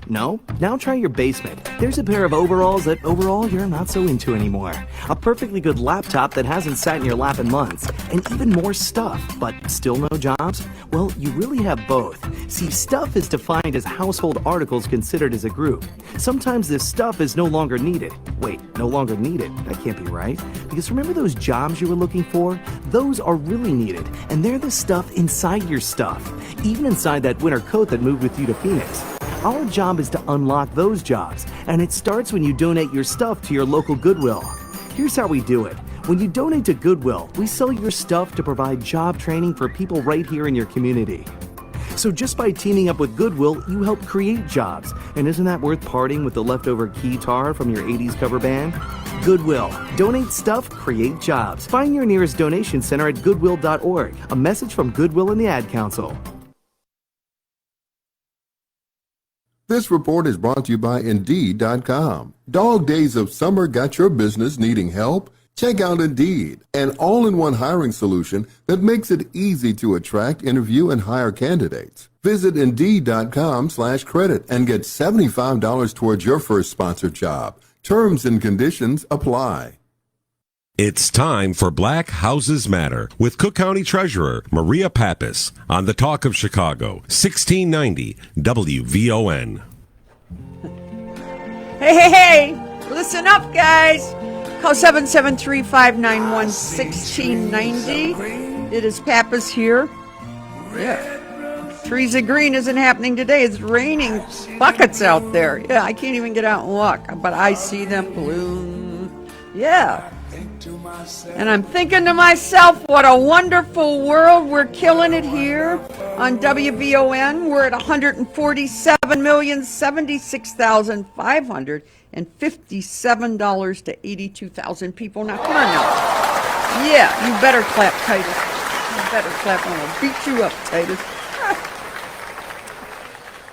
No? Now try your basement. There's a pair of overalls that overall you're not so into anymore. A perfectly good laptop that hasn't sat in your lap in months. And even more stuff, but still no jobs? Well, you really have both. See, stuff is defined as household articles considered as a group. Sometimes this stuff is no longer needed. Wait, no longer needed? That can't be right. Because remember those jobs you were looking for? Those are really needed, and they're the stuff inside your stuff. Even inside that winter coat that moved with you to Phoenix. Our job is to unlock those jobs, and it starts when you donate your stuff to your local Goodwill. Here's how we do it. When you donate to Goodwill, we sell your stuff to provide job training for people right here in your community. So just by teaming up with Goodwill, you help create jobs. And isn't that worth parting with the leftover keytar from your 80s cover band? Goodwill. Donate stuff, create jobs. Find your nearest donation center at goodwill.org. A message from Goodwill and the Ad Council. This report is brought to you by Indeed.com. Dog days of summer got your business needing help? Check out Indeed, an all-in-one hiring solution that makes it easy to attract, interview, and hire candidates. Visit Indeed.com/credit and get $75 towards your first sponsored job. Terms and conditions apply. It's time for Black Houses Matter with Cook County Treasurer Maria Pappas on the Talk of Chicago, 1690 WVON. Hey, listen up, guys. Call 773-591-1690. It is Pappas here. Yeah. Trees of Green isn't happening today. It's raining buckets out there. Yeah, I can't even get out and walk, but I see them bloom. Yeah. And I'm thinking to myself, what a wonderful world. We're killing it here on WVON. We're at 147,076,557 to 82,000 people. Now, come on now. Yeah, you better clap, Titus. You better clap. I'm going to beat you up, Titus.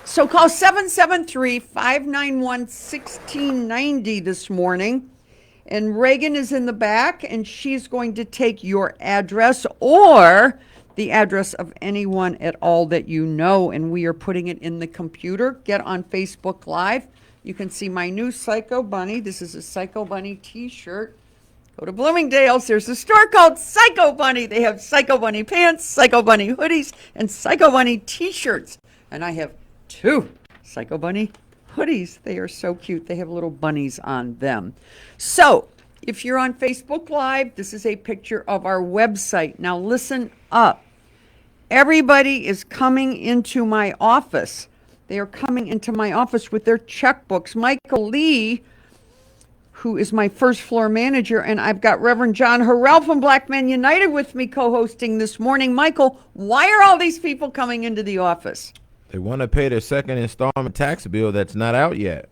So call 773-591-1690 this morning. And Reagan is in the back, and she's going to take your address or the address of anyone at all that you know, and we are putting it in the computer. Get on Facebook Live. You can see my new Psycho Bunny. This is a Psycho Bunny t-shirt. Go to Bloomingdale's. There's a store called Psycho Bunny. They have Psycho Bunny pants, Psycho Bunny hoodies, and Psycho Bunny t-shirts. And I have 2 Psycho Bunny hoodies. They are so cute. They have little bunnies on them. So if you're on Facebook Live, this is a picture of our website. Now listen up. Everybody is coming into my office. They are coming into my office with their checkbooks. Michael Lee, who is my first floor manager, and I've got Reverend John Harrell from Black Men United with me co-hosting this morning. Michael, why are all these people coming into the office? They want to pay their second installment tax bill that's not out yet.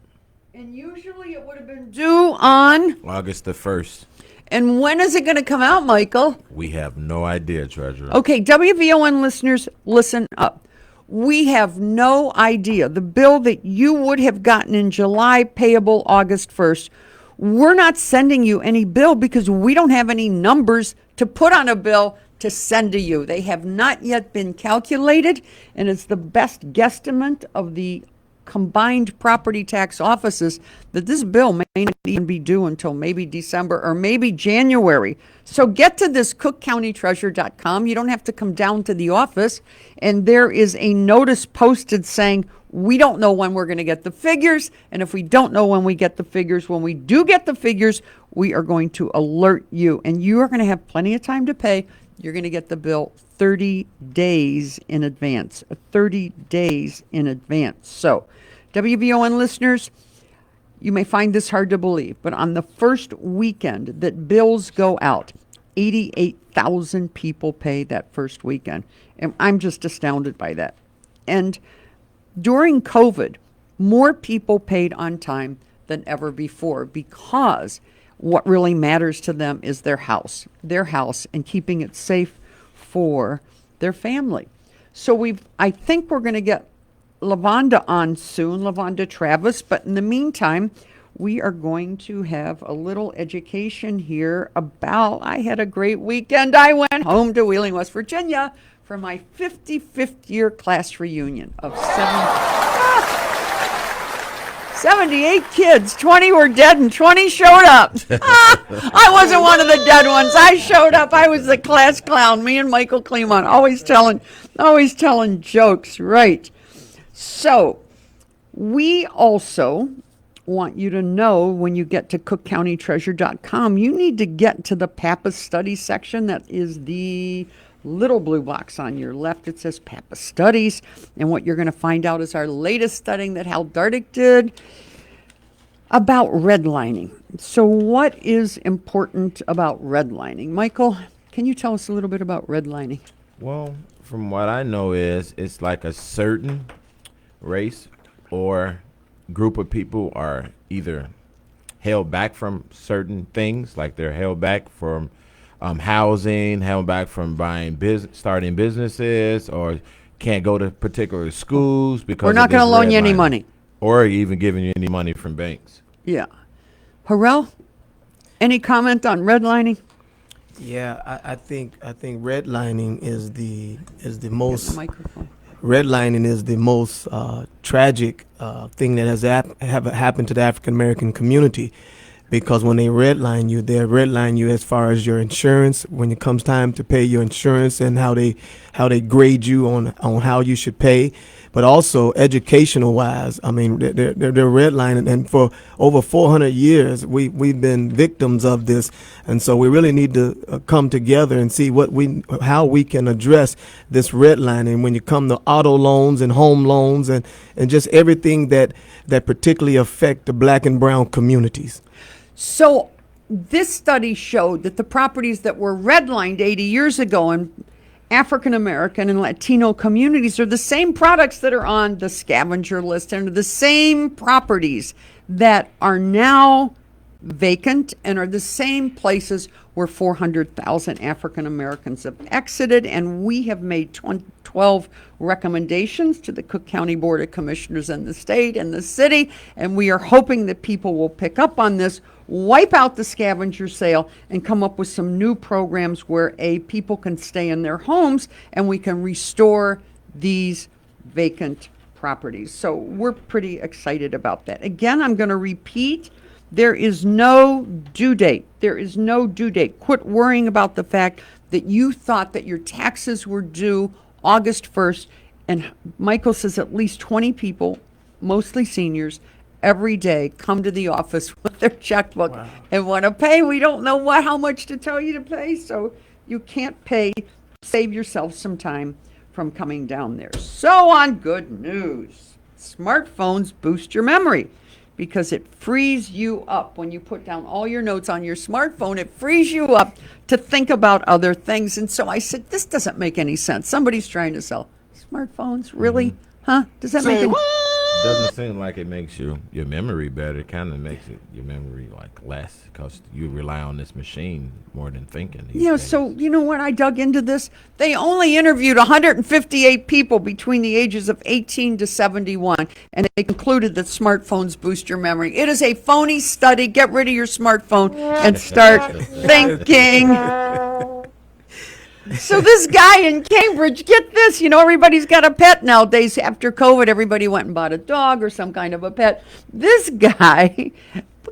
And usually it would have been due on August the 1st. And when is it going to come out, Michael? We have no idea, Treasurer. Okay, WVON listeners, listen up. We have no idea. The bill that you would have gotten in July, payable August 1st, we're not sending you any bill because we don't have any numbers to put on a bill to send to you. They have not yet been calculated, and it's the best guesstimate of the combined property tax offices that this bill may not even be due until maybe December or maybe January. So get to this cookcountytreasurer.com. You don't have to come down to the office, and there is a notice posted saying we don't know when we're going to get the figures, and if we don't know when we get the figures, when we do get the figures, we are going to alert you, and you are going to have plenty of time to pay. You're going to get the bill 30 days in advance, 30 days in advance. So, WVON listeners, you may find this hard to believe, but on the first weekend that bills go out, 88,000 people pay that first weekend. And I'm just astounded by that. And during COVID, more people paid on time than ever before because what really matters to them is their house, and keeping it safe for their family. So I think we're going to get LaVonda on soon, LaVonda Travis. But in the meantime, we are going to have a little education here about, I had a great weekend. I went home to Wheeling, West Virginia for my 55th year class reunion of 7. 78 kids, 20 were dead and 20 showed up. I wasn't one of the dead ones. I showed up. I was the class clown, me and Michael Clemon, always telling jokes, right. So, we also want you to know when you get to cookcountytreasure.com, you need to get to the Pappas Studies section. That is the little blue box on your left. It says Pappas Studies. And what you're going to find out is our latest studying that Hal Dardick did about redlining. So what is important about redlining? Michael, can you tell us a little bit about redlining? Well, from what I know is it's like a certain race or group of people are either held back from certain things, like they're held back from housing, held back from starting businesses, or can't go to particular schools because we're not going to loan you any money, or even giving you any money from banks. Yeah. Harrell, any comment on redlining? Yeah, I think redlining is the most The microphone. redlining is the most tragic thing that has happened to the African American community, because when they redline you, they redline you as far as your insurance. When it comes time to pay your insurance, and how they grade you on how you should pay, but also educational wise. I mean, they're redlining, and for over 400 years we've been victims of this, and so we really need to come together and see how we can address this redlining when you come to auto loans and home loans and just everything that particularly affect the black and brown communities. So this study showed that the properties that were redlined 80 years ago in African American and Latino communities are the same products that are on the scavenger list, and are the same properties that are now vacant, and are the same places where 400,000 African Americans have exited. And we have made 12 recommendations to the Cook County Board of Commissioners and the state and the city, and we are hoping that people will pick up on this, wipe out the scavenger sale, and come up with some new programs where people can stay in their homes and we can restore these vacant properties. So we're pretty excited about that. Again, I'm going to repeat, there is no due date. There is no due date. Quit worrying about the fact that you thought that your taxes were due August 1st. And Michael says at least 20 people, mostly seniors, every day come to the office with their checkbook and want to pay. We don't know how much to tell you to pay, so you can't pay. Save yourself some time from coming down there. So on good news, smartphones boost your memory, because it frees you up. When you put down all your notes on your smartphone, it frees you up to think about other things. And so I said, this doesn't make any sense. Somebody's trying to sell smartphones, really? Huh? Does that make any sense? Doesn't seem like it makes your memory better. It kind of makes your memory like less, because you rely on this machine more than thinking. Yeah, so you know what? I dug into this. They only interviewed 158 people between the ages of 18 to 71, and they concluded that smartphones boost your memory. It is a phony study. Get rid of your smartphone and start thinking. So this guy in Cambridge, get this, everybody's got a pet nowadays. After COVID, everybody went and bought a dog or some kind of a pet. This guy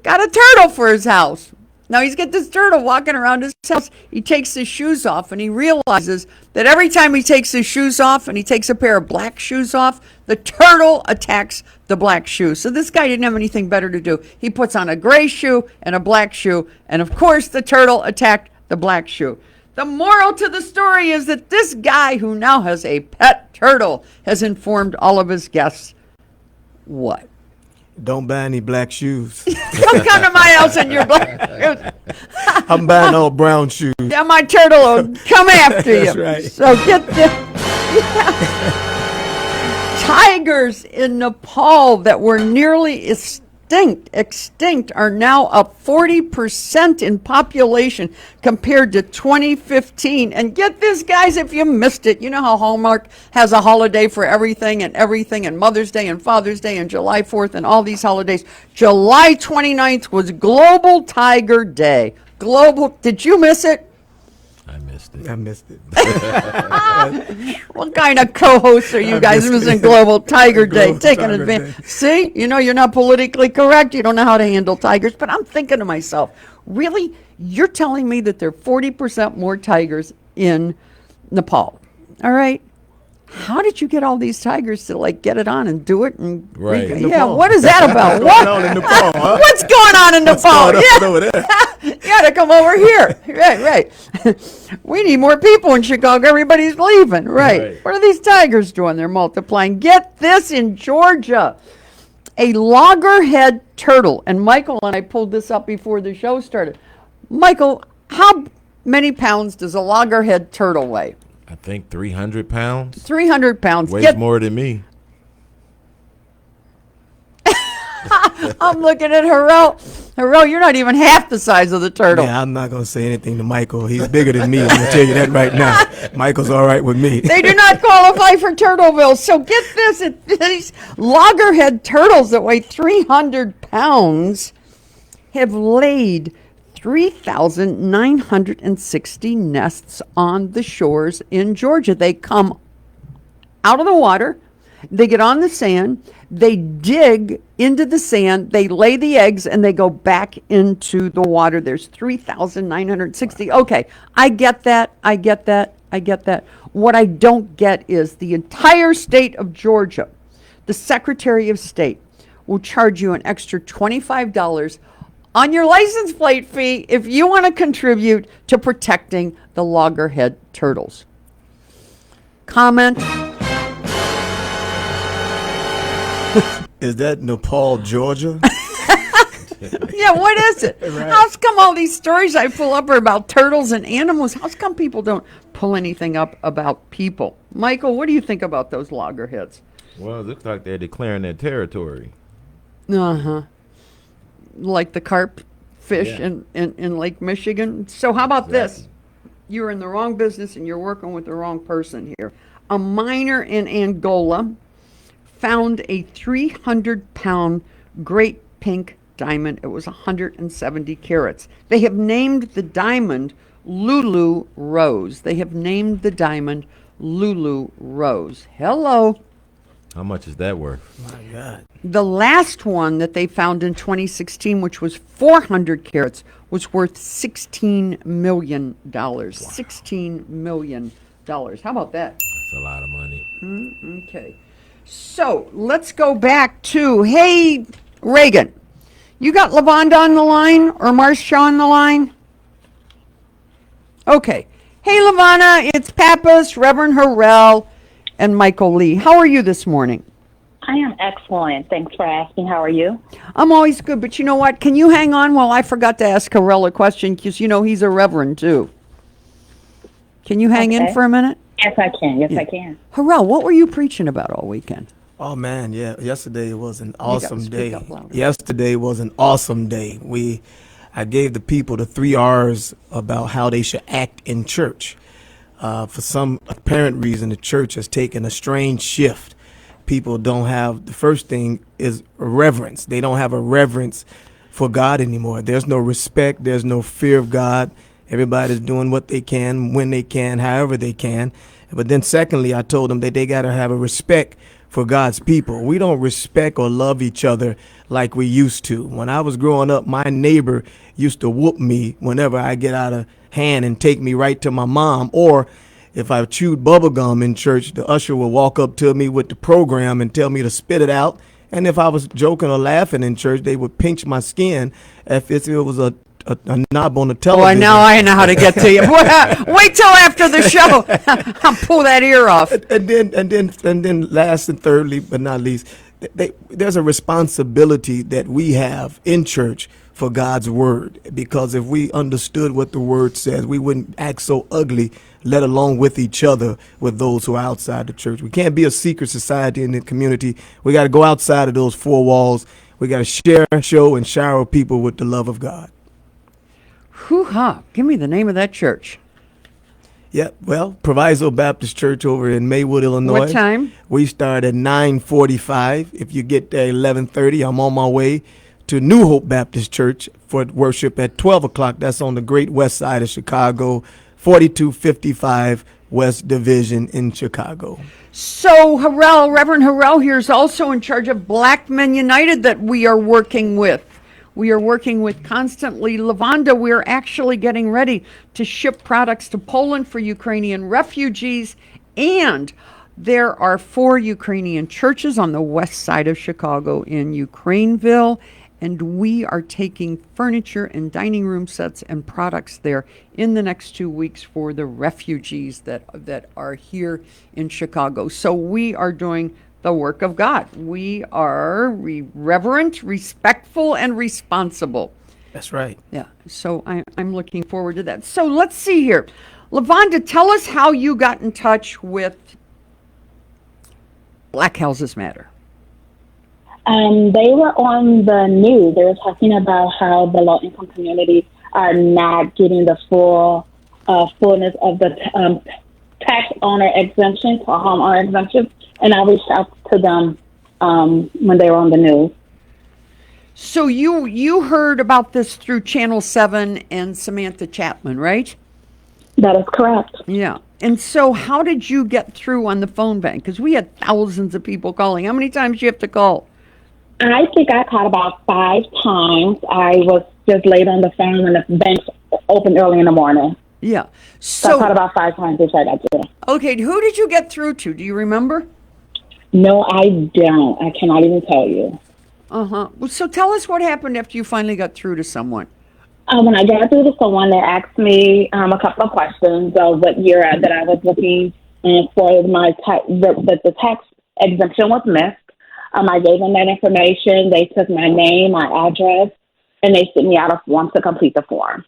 got a turtle for his house. Now he's got this turtle walking around his house. He takes his shoes off, and he realizes that every time he takes his shoes off and he takes a pair of black shoes off, the turtle attacks the black shoe. So this guy didn't have anything better to do. He puts on a gray shoe and a black shoe, and of course the turtle attacked the black shoe. The moral to the story is that this guy, who now has a pet turtle, has informed all of his guests what? Don't buy any black shoes. Don't come to my house in your black shoes. I'm buying all brown shoes. Yeah, my turtle will come after you. That's right. So get this. Tigers in Nepal that were nearly extinct are now up 40% in population compared to 2015. And get this, guys, if you missed it, you know how Hallmark has a holiday for everything, and Mother's Day and Father's Day and July 4th and all these holidays. July 29th was Global Tiger Day. Did you miss it? I missed it. I missed it. What kind of co-hosts are you guys missing Global Tiger Day? Global Taking Tiger advantage. Day. See, you're not politically correct. You don't know how to handle tigers. But I'm thinking to myself, really? You're telling me that there are 40% more tigers in Nepal? All right. How did you get all these tigers to like get it on and do it? And Right. In yeah, Nepal. what is that about? What's What? going on in Nepal, huh? What's going on in Nepal? Going on Yeah. over there. You gotta come over here. Right. We need more people in Chicago. Everybody's leaving. Right. Right. What are these tigers doing? They're multiplying. Get this in Georgia. A loggerhead turtle. And Michael and I pulled this up before the show started. Michael, how many pounds does a loggerhead turtle weigh? I think 300 pounds. 300 pounds. Weighs more than me. I'm looking at Harrell. Harrell, you're not even half the size of the turtle. Yeah, I'm not going to say anything to Michael. He's bigger than me. I'm going to tell you that right now. Michael's all right with me. They do not qualify for Turtleville. So get this, these loggerhead turtles that weigh 300 pounds have laid 3,960 nests on the shores in Georgia. They come out of the water, they get on the sand, they dig into the sand, they lay the eggs, and they go back into the water. There's 3,960. Okay, I get that. What I don't get is the entire state of Georgia, the Secretary of State will charge you an extra $25 on your license plate fee if you want to contribute to protecting the loggerhead turtles. Comment? Is that Nepal, Georgia? Yeah, what is it? How's come all these stories I pull up are about turtles and animals? How's come people don't pull anything up about people? Michael, what do you think about those loggerheads? Well, it looks like they're declaring their territory. Uh-huh. Like the carp fish Yeah. in Lake Michigan. So how about this? Exactly. You're in the wrong business and you're working with the wrong person here. A miner in Angola found a 300-pound great pink diamond. It was 170 carats. They have named the diamond Lulu Rose. Lulu Rose. Hello. How much is that worth? My God. The last one that they found in 2016, which was 400 carats, was worth $16 million. $16 million. How about that? That's a lot of money. Okay. So let's go back to, hey, Reagan, you got LaVonda on the line or Marcia on the line? Okay. Hey, LaVonda, it's Pappas, Reverend Harrell, and Michael Lee. How are you this morning? I am excellent. Thanks for asking. How are you? I'm always good, but you know what? Can you hang on while I forgot to ask Harrell a question? Because, he's a reverend, too. Can you hang in Okay. for a minute? Yes, I can. I can. Harrell, what were you preaching about all weekend? Oh man, yeah. Yesterday was an gotta awesome speak day. up louder. Yesterday was an awesome day. I gave the people the 3 R's about how they should act in church. For some apparent reason, the church has taken a strange shift. People don't have, the first thing is reverence. They don't have a reverence for God anymore. There's no respect. There's no fear of God. Everybody's doing what they can, when they can, however they can. But then secondly, I told them that they got to have a respect for God's people. We don't respect or love each other like we used to. When I was growing up, my neighbor used to whoop me whenever I get out of hand and take me right to my mom. Or if I chewed bubble gum in church, the usher would walk up to me with the program and tell me to spit it out. And if I was joking or laughing in church, they would pinch my skin if it was a knob on the television. Boy, now I know how to get to you. Boy, wait till after the show. I'll pull that ear off. And then last and thirdly, but not least, there's a responsibility that we have in church for God's word. Because if we understood what the word says, we wouldn't act so ugly, let alone with each other, with those who are outside the church. We can't be a secret society in the community. We got to go outside of those 4 walls. We got to share, show, and shower people with the love of God. Hoo-ha. Give me the name of that church. Yeah, well, Proviso Baptist Church over in Maywood, Illinois. What time? We start at 9:45. If you get there 11:30, I'm on my way to New Hope Baptist Church for worship at 12 o'clock. That's on the great west side of Chicago, 4255 West Division in Chicago. So Reverend Harrell here is also in charge of Black Men United that we are working with. We are working with constantly. Lavonda, we're actually getting ready to ship products to Poland for Ukrainian refugees, and there are 4 Ukrainian churches on the west side of Chicago in Ukraineville, and we are taking furniture and dining room sets and products there in the next 2 weeks for the refugees that are here in Chicago. So we are doing the work of God. We are reverent, respectful, and responsible. That's right. Yeah, so I'm looking forward to that. So let's see here. Lavonda, tell us how you got in touch with Black Houses Matter. They were on the news. They were talking about how the low-income community are not getting the fullness of the tax owner exemption, or homeowner exemption, and I reached out to them when they were on the news. So you heard about this through Channel 7 and Samantha Chapman, right? That is correct. Yeah. And so how did you get through on the phone bank? Because we had thousands of people calling. How many times do you have to call? I think I called about 5 times. I was just late on the phone when the banks opened early in the morning. Yeah. So I called about 5 times before I got through. Okay, who did you get through to? Do you remember? No, I don't. I cannot even tell you. Uh-huh. Well, so tell us what happened after you finally got through to someone. When I got through to someone, they asked me a couple of questions of what year that I was looking for my the tax exemption was missed. I gave them that information. They took my name, my address, and they sent me out a form to complete the form.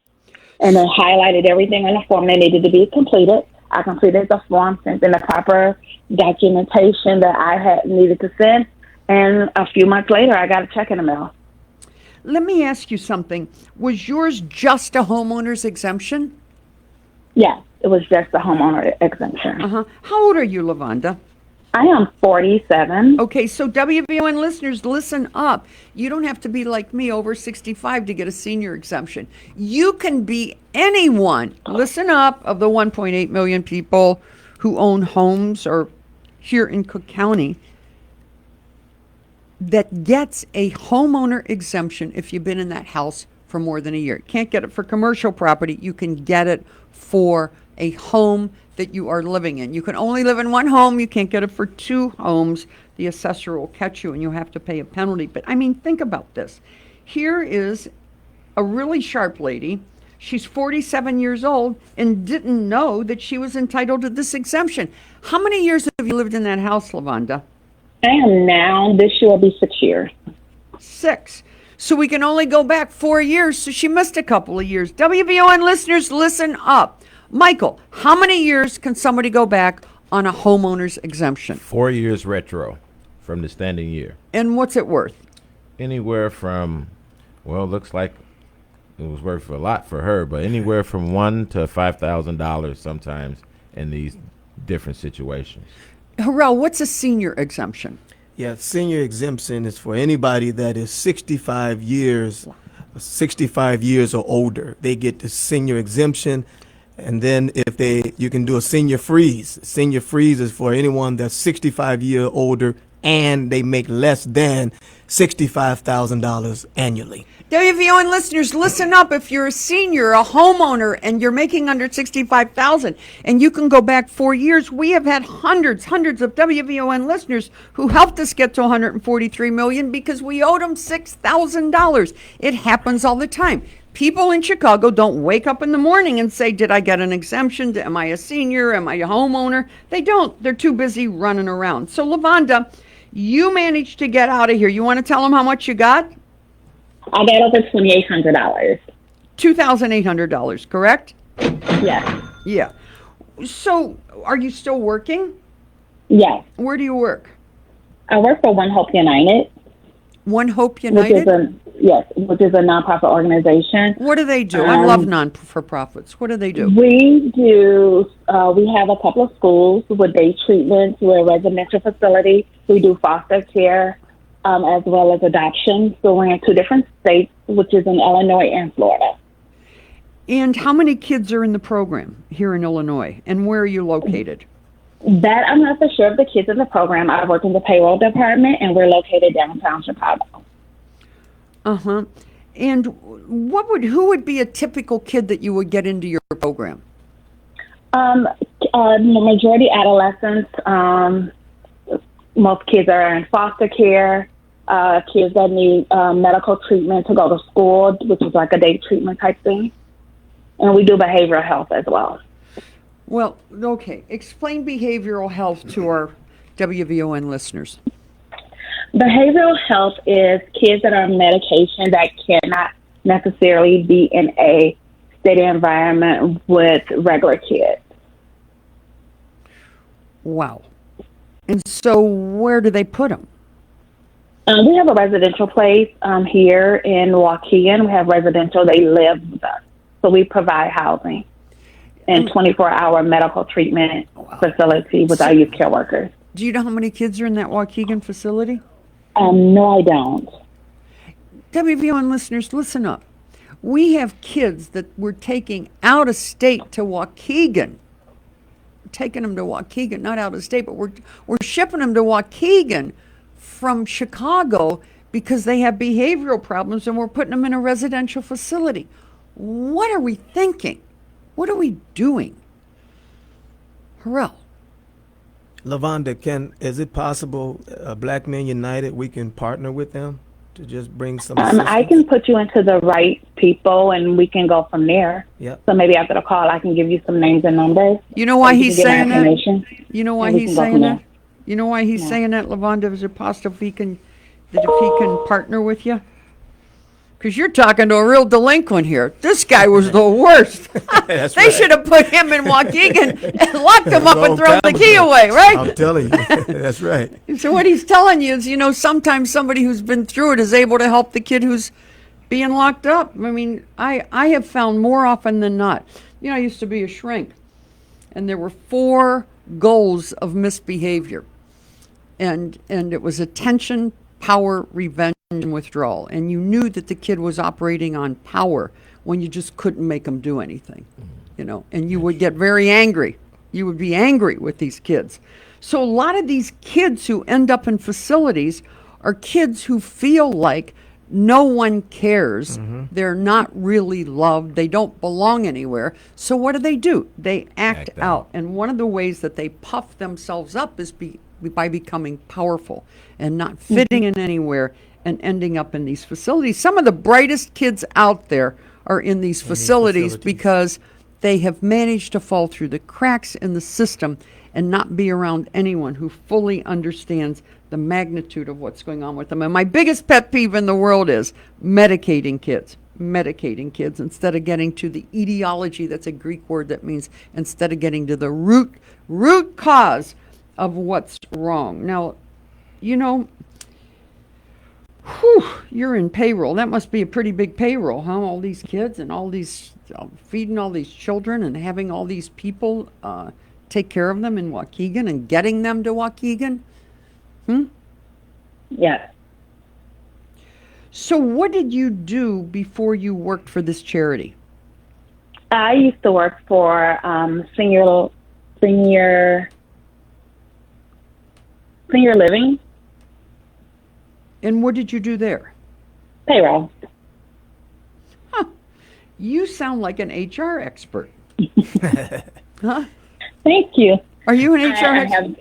And then highlighted everything on the form that needed to be completed. I completed the form, sent in the proper documentation that I had needed to send, and a few months later, I got a check in the mail. Let me ask you something. Was yours just a homeowner's exemption? Yes, it was just a homeowner exemption. Uh-huh. How old are you, Lavonda? I am 47. Okay, so WVON listeners, listen up. You don't have to be like me, over 65, to get a senior exemption. You can be anyone, listen up, of the 1.8 million people who own homes or here in Cook County that gets a homeowner exemption if you've been in that house for more than a year. You can't get it for commercial property. You can get it for a home that you are living in. You can only live in one home. You can't get it for 2 homes. The assessor will catch you and you'll have to pay a penalty. But I mean, think about this. Here is a really sharp lady. She's 47 years old and didn't know that she was entitled to this exemption. How many years have you lived in that house, Lavonda? I am now. This year will be 6 years. 6. So we can only go back 4 years. So she missed a couple of years. WVON listeners, listen up. Michael, how many years can somebody go back on a homeowner's exemption? 4 years retro from the standing year. And what's it worth? Anywhere from, well, looks like it was worth a lot for her, but anywhere from $1,000 to $5,000 sometimes in these different situations. Harrell, what's a senior exemption? Yeah, senior exemption is for anybody that is 65 years or older. They get the senior exemption. And then you can do a senior freeze. Senior freeze is for anyone that's 65 years older and they make less than $65,000 annually. WVON listeners, listen up. If you're a senior, a homeowner, and you're making under $65,000 and you can go back 4 years, we have had hundreds of WVON listeners who helped us get to $143 million because we owed them $6,000. It happens all the time. People in Chicago don't wake up in the morning and say, did I get an exemption? Am I a senior? Am I a homeowner? They don't. They're too busy running around. So, Lavonda, you managed to get out of here. You want to tell them how much you got? I got over $2,800. $2,800, correct? Yes. Yeah. So, are you still working? Yes. Where do you work? I work for One Hope United. One Hope United? Which is a nonprofit organization. What do they do? I love non-for-profits. What do they do? We have a couple of schools with day treatments. We're a residential facility. We do foster care as well as adoption. So we're in 2 different states, which is in Illinois and Florida. And how many kids are in the program here in Illinois? And where are you located? That I'm not for sure of the kids in the program. I work in the payroll department, and we're located downtown Chicago. Uh-huh. And who would be a typical kid that you would get into your program? The majority adolescents. Most kids are in foster care. Kids that need medical treatment to go to school, which is like a day treatment type thing. And we do behavioral health as well. Well, okay. Explain behavioral health to our WVON listeners. Behavioral health is kids that are on medication that cannot necessarily be in a steady environment with regular kids. Wow. And so where do they put them? We have a residential place here in Waukegan. We have residential. They live with us. So we provide housing and 24-hour medical treatment facility with our youth care workers. Do you know how many kids are in that Waukegan facility? No, I don't. WVON listeners, listen up. We have kids that we're taking out of state to Waukegan. We're taking them to Waukegan, not out of state, but we're shipping them to Waukegan from Chicago because they have behavioral problems, and we're putting them in a residential facility. What are we thinking? What are we doing? Harrell. Lavonda, is it possible, Black Men United, we can partner with them to just bring some I assistance? can put you into the right people, and we can go from there. Yep. So maybe after the call, I can give you some names and numbers. You know why so you he's can get saying my that? information, You know why and we he's can go saying from that? there. You know why he's saying that, Lavonda? Is it possible if he can partner with you? Because you're talking to a real delinquent here. This guy was the worst. They should have put him in Waukegan and locked him up and Long thrown the time key ago. away, right? I'm telling you, that's right. So what he's telling you is, sometimes somebody who's been through it is able to help the kid who's being locked up. I mean, I have found more often than not. I used to be a shrink, and there were 4 goals of misbehavior. And it was attention, power, revenge, and withdrawal. And you knew that the kid was operating on power when you just couldn't make him do anything, and you would get very angry. You would be angry with these kids. So a lot of these kids who end up in facilities are kids who feel like no one cares. They're not really loved. They don't belong anywhere. So what do? They act out. And one of the ways that they puff themselves up is by becoming powerful and not fitting in anywhere and ending up in these facilities. Some of the brightest kids out there are in these facilities because they have managed to fall through the cracks in the system and not be around anyone who fully understands the magnitude of what's going on with them. And my biggest pet peeve in the world is medicating kids instead of getting to the etiology. That's a Greek word that means instead of getting to the root cause of what's wrong. Now, you're in payroll. That must be a pretty big payroll, huh? All these kids and all these feeding all these children and having all these people take care of them in Waukegan and getting them to Waukegan. Yes. So what did you do before you worked for this charity? I used to work for senior living. And what did you do there? Payroll. You sound like an HR expert. Huh? Thank you. Are you an HR expert?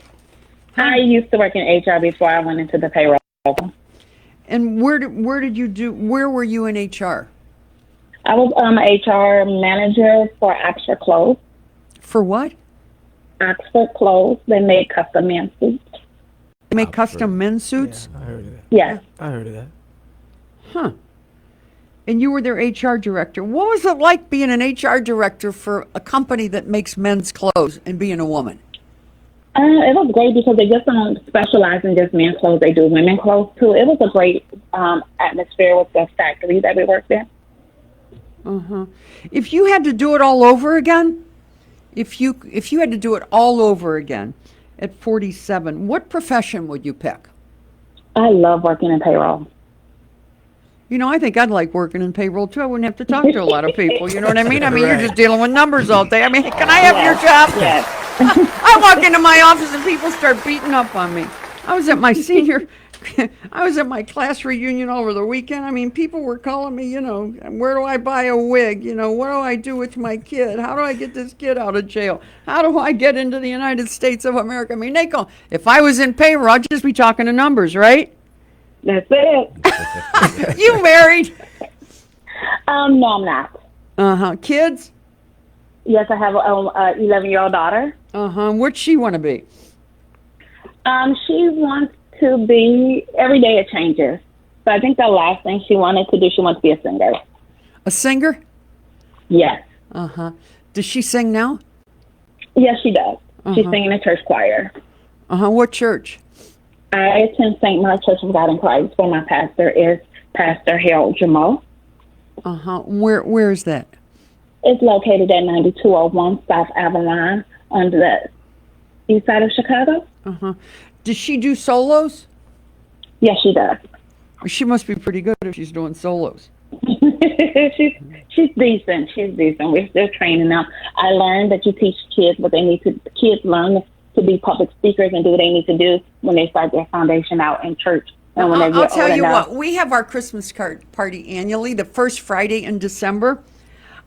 I used to work in HR before I went into the payroll. And where were you in HR? I was HR manager for Oxford Clothes. For what? Oxford Clothes. They make custom men's suits. They make custom men's suits? I heard of that. Yes. I heard of that. Huh. And you were their HR director. What was it like being an HR director for a company that makes men's clothes and being a woman? It was great because they just don't specialize in just men's clothes. They do women's clothes too. It was a great atmosphere with the factory that we worked in. Uh-huh. If you had to do it all over again, if you had to do it all over again at 47, what profession would you pick? I love working in payroll. You know, I think I'd like working in payroll too. I wouldn't have to talk to a lot of people. You know what I mean? I mean, you're just dealing with numbers all day. I mean, can I have your job? Yes. I walk into my office and people start beating up on me. I was at my class reunion over the weekend. I mean, people were calling me, you know, where do I buy a wig? You know, what do I do with my kid? How do I get this kid out of jail? How do I get into the United States of America? I mean, they call, if I was in payroll, I'd just be talking to numbers, right? That's it. You married? No, I'm not. Uh-huh. Kids? Yes, I have a 11-year-old daughter. Uh-huh. What'd she want to be? She wants to be, every day it changes. So I think the last thing she wanted to do, she wants to be a singer. A singer? Yes. Uh-huh. Does she sing now? Yes, she does. She's singing in church choir. Uh-huh. What church? I attend St. Mark Church of God in Christ, where my pastor is Pastor Harold Jameau. Uh-huh. Where is that? It's located at 9201 South Avalon on the east side of Chicago. Uh-huh. Does she do solos? Yes, she does. She must be pretty good if she's doing solos. She's decent. She's decent. We're still training them. I learned that you teach kids what they need to. Kids learn to be public speakers and do what they need to do when they start their foundation out in church. And when I'll tell you what, we have our Christmas card party annually, the first Friday in December.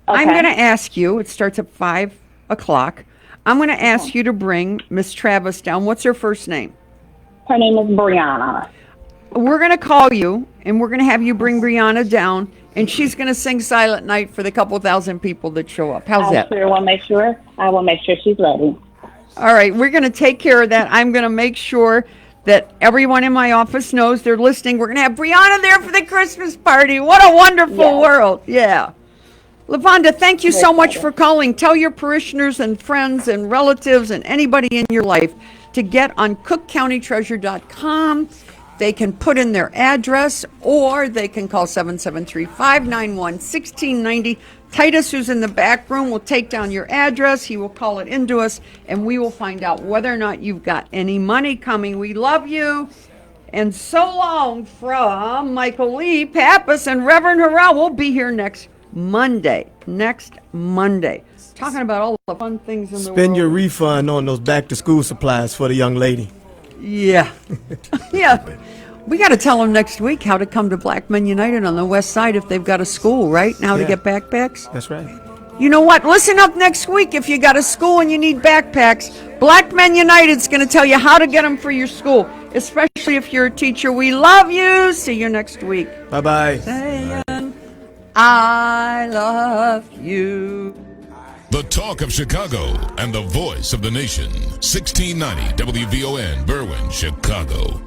I'm going to ask you, it starts at 5 o'clock. I'm going to ask you to bring Miss Travis down. What's her first name? Her name is Brianna. We're going to call you, and we're going to have you bring Brianna down, and she's going to sing Silent Night for the couple thousand people that show up. How's that? I will make sure she's ready. All right, we're going to take care of that. I'm going to make sure that everyone in my office knows they're listening. We're going to have Brianna there for the Christmas party. What a wonderful world. Yeah. LaVonda, thank you so much for calling. Tell your parishioners and friends and relatives and anybody in your life to get on cookcountytreasure.com. They can put in their address, or they can call 773-591-1690. Titus, who's in the back room, will take down your address. He will call it into us, and we will find out whether or not you've got any money coming. We love you. And so long from Michael Lee, Pappas, and Reverend Harrell. We'll be here next Monday. Talking about all the fun things in the world. Spend your refund on those back-to-school supplies for the young lady. Yeah. Yeah. We got to tell them next week how to come to Black Men United on the west side if they've got a school, right? And how to get backpacks. That's right. You know what? Listen up next week. If you got a school and you need backpacks, Black Men United's going to tell you how to get them for your school, especially if you're a teacher. We love you. See you next week. Bye-bye. Saying, I love you. The talk of Chicago and the voice of the nation. 1690 WVON, Berwyn, Chicago.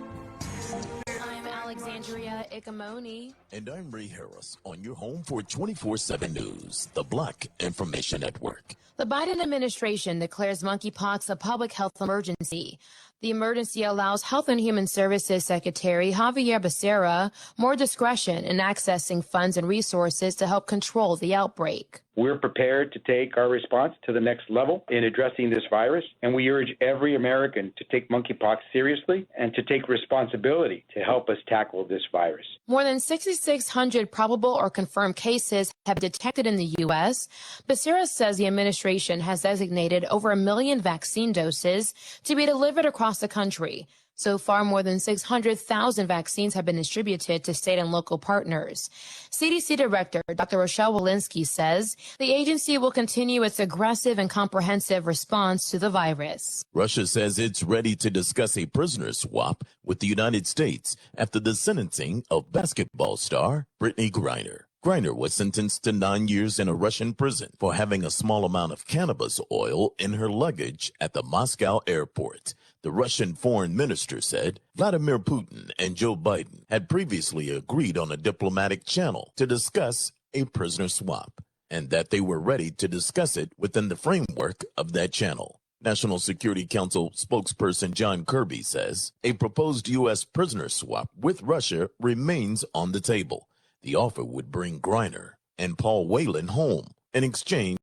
I'm Alexandria Icamoni. And I'm Ray Harris on your home for 24/7 News, the Black Information Network. The Biden administration declares monkeypox a public health emergency. The emergency allows Health and Human Services Secretary Javier Becerra more discretion in accessing funds and resources to help control the outbreak. We're prepared to take our response to the next level in addressing this virus, and we urge every American to take monkeypox seriously and to take responsibility to help us tackle this virus. More than 6,600 probable or confirmed cases have been detected in the U.S. Becerra says the administration has designated over 1 million vaccine doses to be delivered across the country. So far, more than 600,000 vaccines have been distributed to state and local partners. CDC Director Dr. Rochelle Walensky says the agency will continue its aggressive and comprehensive response to the virus. Russia says it's ready to discuss a prisoner swap with the United States after the sentencing of basketball star Brittany Griner. Griner was sentenced to 9 years in a Russian prison for having a small amount of cannabis oil in her luggage at the Moscow airport. The Russian foreign minister said Vladimir Putin and Joe Biden had previously agreed on a diplomatic channel to discuss a prisoner swap, and that they were ready to discuss it within the framework of that channel. National Security Council spokesperson John Kirby says a proposed U.S. prisoner swap with Russia remains on the table. The offer would bring Griner and Paul Whelan home in exchange